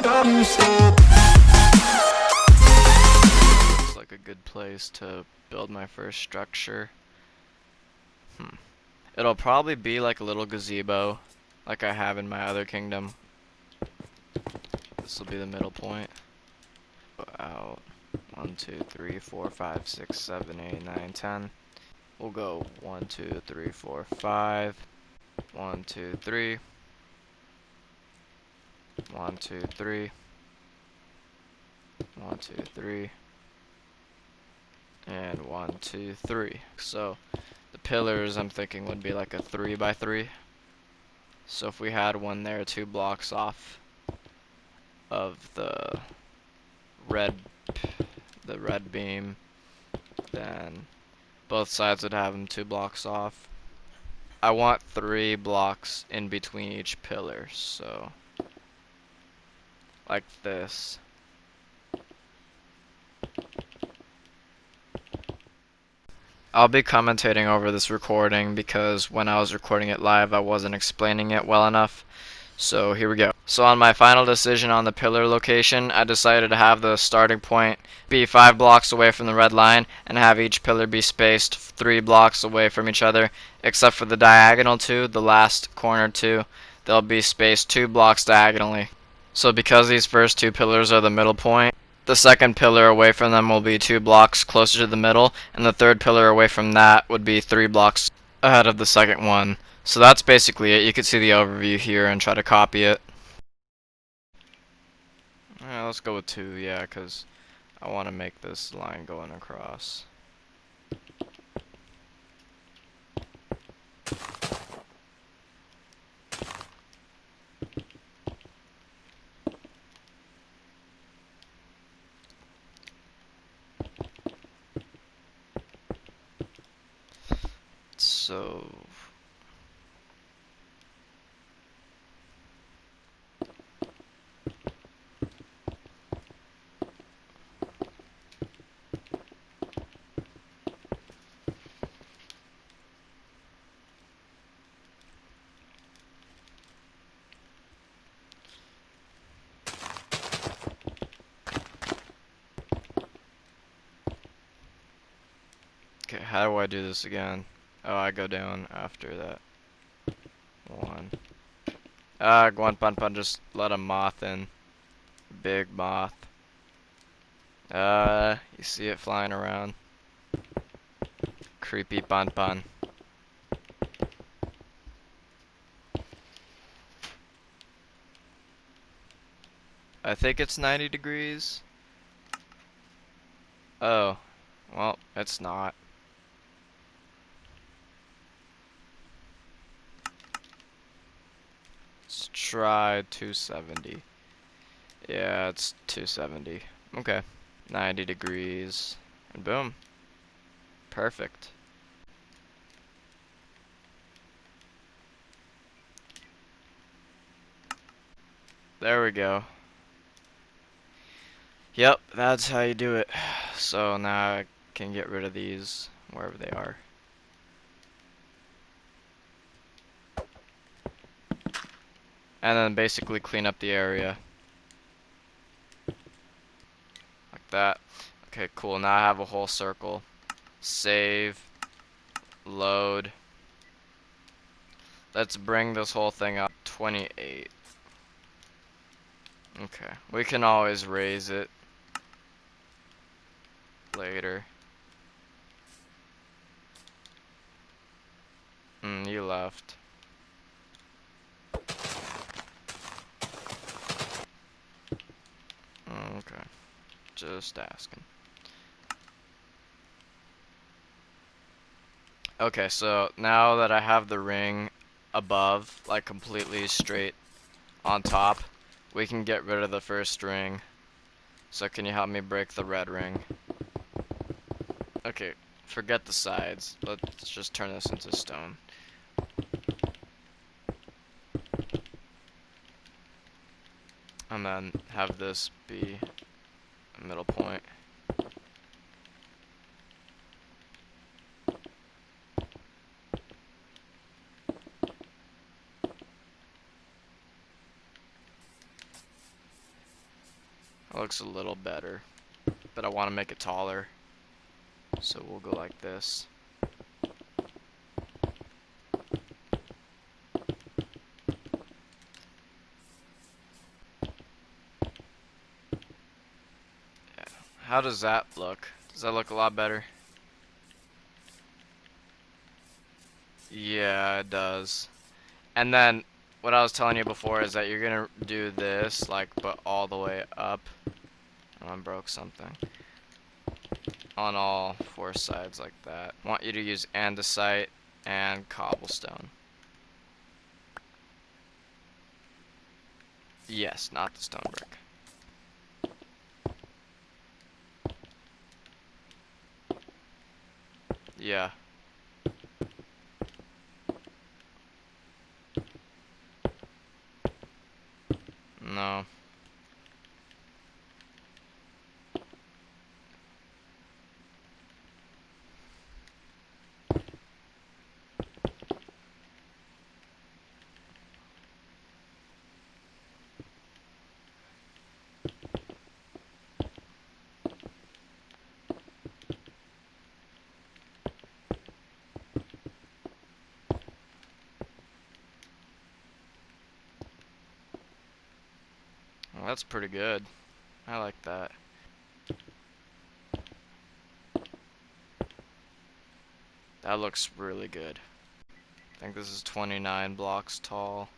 Looks like a good place to build my first structure. It'll probably be like a little gazebo, like I have in my other kingdom. This will be the middle point. Out. 1, 2, 3, 4, 5, 6, 7, 8, 9, 10. We'll go 1, 2, 3, 4, 5. 1, 2, 3. 1, 2, 3. 1, 2, 3. And 1, 2, 3. So the pillars I'm thinking would be like a 3 by 3. So if we had one there 2 blocks off of red the red beam, then both sides would have them 2 blocks off. I want 3 blocks in between each pillar, so like this. I'll be commentating over this recording because when I was recording it live I wasn't explaining it well enough. So here we go. So on my final decision on the pillar location, I decided to have the starting point be 5 blocks away from the red line and have each pillar be spaced 3 blocks away from each other, except for the diagonal 2, the last corner 2, they'll be spaced 2 blocks diagonally. So because these first 2 pillars are the middle point, the second pillar away from them will be 2 blocks closer to the middle, and the third pillar away from that would be 3 blocks ahead of the second one. So that's basically it. You can see the overview here and try to copy it. Let's go with 2, yeah, because I want to make this line going across. So okay, how do I do this again? Oh, I go down after that. 1. Guan just let a moth in. Big moth. You see it flying around. Creepy Pan. I think it's 90 degrees. Oh, well, it's not. Let's try 270. Yeah, it's 270. Okay. 90 degrees. And boom. Perfect. There we go. Yep, that's how you do it. So now I can get rid of these wherever they are. And then basically clean up the area. Like that. Okay, cool. Now I have a whole circle. Save. Load. Let's bring this whole thing up 28. Okay, we can always raise it later. You left. Okay, just asking. Okay, so now that I have the ring above, like completely straight on top, we can get rid of the first ring. So can you help me break the red ring? Okay, forget the sides. Let's just turn this into stone. And then have this be a middle point. It looks a little better, but I want to make it taller. So we'll go like this. Yeah. How does that look? Does that look a lot better? Yeah, it does. And then what I was telling you before is that you're gonna do this, like, but all the way up. Oh, I broke something. On all four sides like that. I want you to use andesite and cobblestone. Yes, not the stone brick. Yeah. No. Well, that's pretty good. I like that. That looks really good. I think this is 29 blocks tall.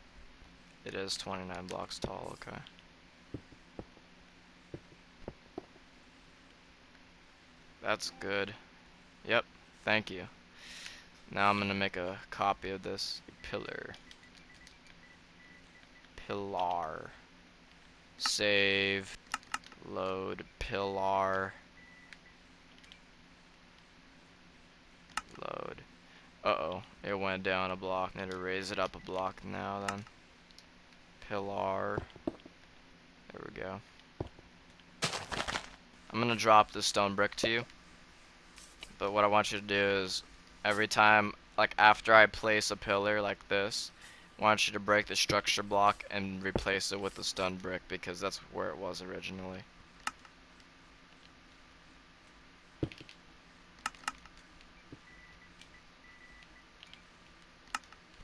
It is 29 blocks tall, okay. That's good. Yep, thank you. Now I'm gonna make a copy of this pillar. Pillar. Save. Load. Pillar. Load. Uh-oh, it went down a block. Need to raise it up a block now then. Pillar. There we go. I'm gonna drop the stone brick to you. But what I want you to do is every time, like after I place a pillar like this, I want you to break the structure block and replace it with the stone brick because that's where it was originally.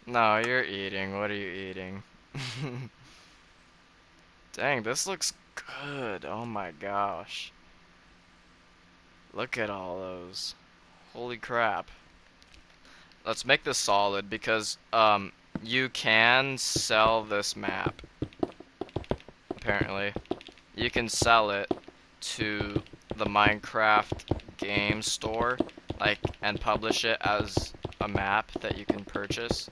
No, you're eating. What are you eating? Dang, this looks good. Oh my gosh. Look at all those. Holy crap. Let's make this solid because you can sell this map. Apparently. You can sell it to the Minecraft game store, like, and publish it as a map that you can purchase.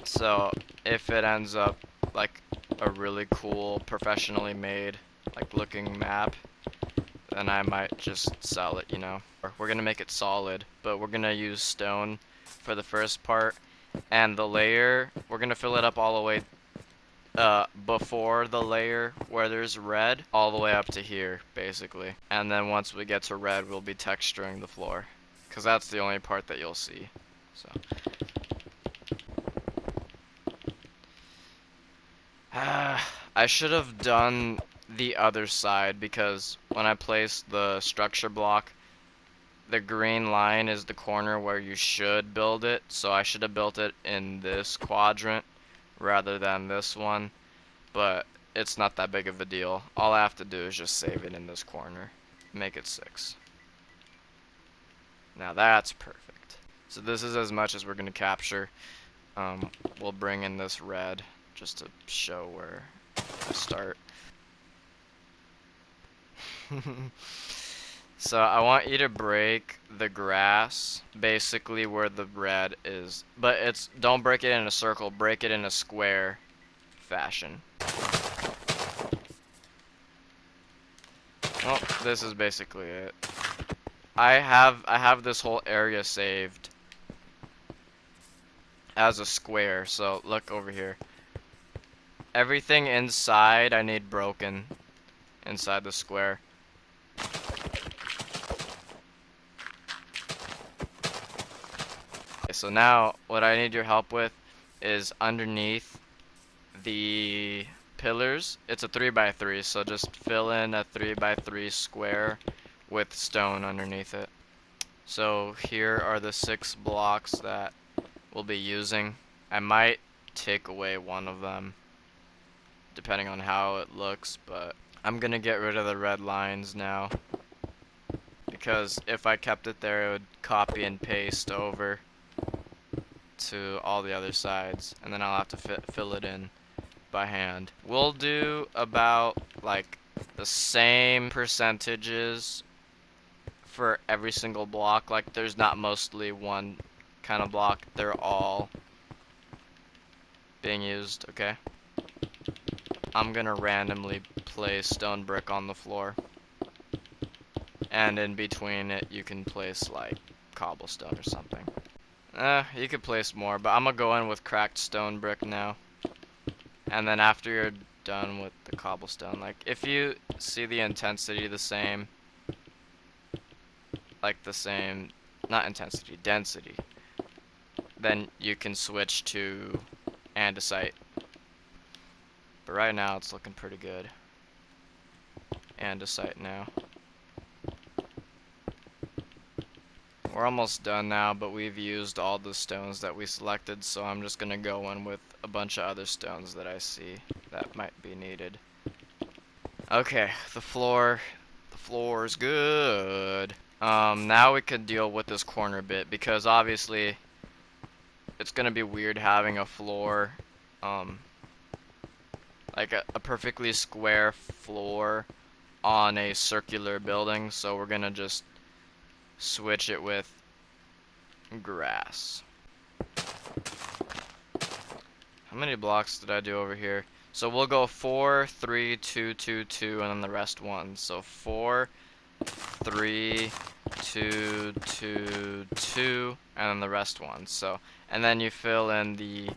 So if it ends up like a really cool, professionally made, like looking map, then I might just sell it, you know. We're gonna make it solid, but we're gonna use stone for the first part, and the layer, we're gonna fill it up all the way before the layer where there's red, all the way up to here, basically. And then once we get to red, we'll be texturing the floor, because that's the only part that you'll see. So. I should have done the other side, because when I placed the structure block, the green line is the corner where you should build it, so I should have built it in this quadrant rather than this one. But it's not that big of a deal. All I have to do is just save it in this corner. Make it 6. Now that's perfect. So this is as much as we're going to capture. We'll bring in this red just to show where to start. So I want you to break the grass basically where the red is. But don't break it in a circle, break it in a square fashion. Well, this is basically it. I have this whole area saved as a square, so look over here. Everything inside I need broken inside the square. Okay, so now what I need your help with is underneath the pillars, it's a 3x3, so just fill in a 3x3 square with stone underneath it. So here are the 6 blocks that we'll be using. I might take away one of them, depending on how it looks, but I'm gonna get rid of the red lines now, because if I kept it there, it would copy and paste over to all the other sides, and then I'll have to fill it in by hand. We'll do about like the same percentages for every single block. Like there's not mostly one kind of block, they're all being used, okay? I'm gonna randomly place stone brick on the floor, and in between it you can place like cobblestone or something. You could place more, but I'm gonna go in with cracked stone brick now. And then after you're done with the cobblestone, like if you see the intensity the same, like the same, not intensity, density, then you can switch to andesite. But right now it's looking pretty good. Andesite now. We're almost done now, but we've used all the stones that we selected, so I'm just gonna go in with a bunch of other stones that I see that might be needed. Okay, the floor is good. Now we could deal with this corner bit, because obviously it's gonna be weird having a floor, like a perfectly square floor on a circular building, so we're gonna just switch it with grass. How many blocks did I do over here? So we'll go 4, 3, 2, 2, 2, and then the rest 1. So 4, 3, 2, 2, 2, and then the rest 1. So, and then you fill in the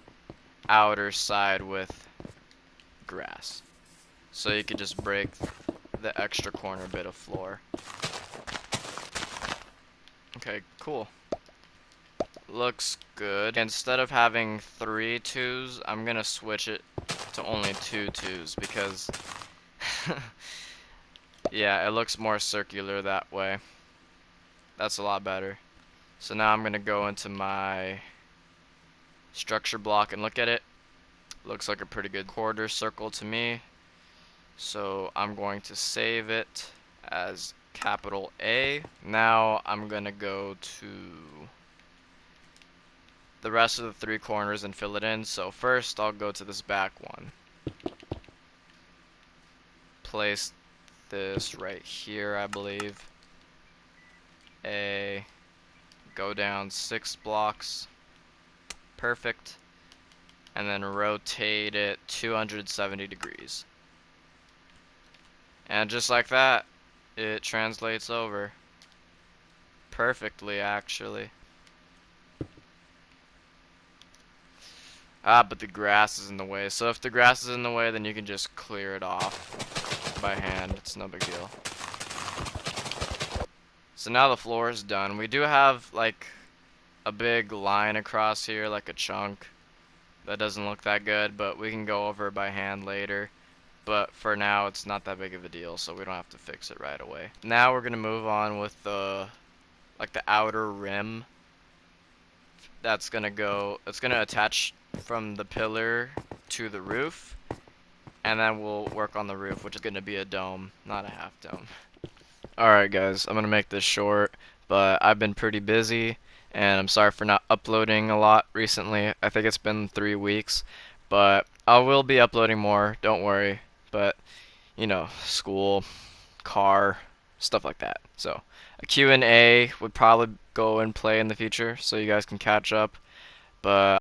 outer side with grass. So you could just break the extra corner bit of floor. Okay, cool. Looks good. Instead of having 3 2s, I'm gonna switch it to only 2 2s, because yeah, it looks more circular that way. That's a lot better. So now I'm gonna go into my structure block and look at it. Looks like a pretty good quarter circle to me. So I'm going to save it as capital A. Now I'm gonna go to the rest of the 3 corners and fill it in. So first I'll go to this back one. Place this right here, I believe. A. Go down 6 blocks. Perfect. And then rotate it 270 degrees. And just like that, it translates over. Perfectly, actually. But the grass is in the way. So if the grass is in the way, then you can just clear it off by hand. It's no big deal. So now the floor is done. We do have like a big line across here, like a chunk. That doesn't look that good, but we can go over it by hand later. But for now, it's not that big of a deal, so we don't have to fix it right away. Now we're gonna move on with the outer rim. That's gonna go. It's gonna attach from the pillar to the roof, and then we'll work on the roof, which is gonna be a dome, not a half dome. Alright guys, I'm gonna make this short, but I've been pretty busy, and I'm sorry for not uploading a lot recently. I think it's been 3 weeks, but I will be uploading more, don't worry. But, you know, school, car, stuff like that. So, a Q&A would probably go and play in the future, so you guys can catch up. But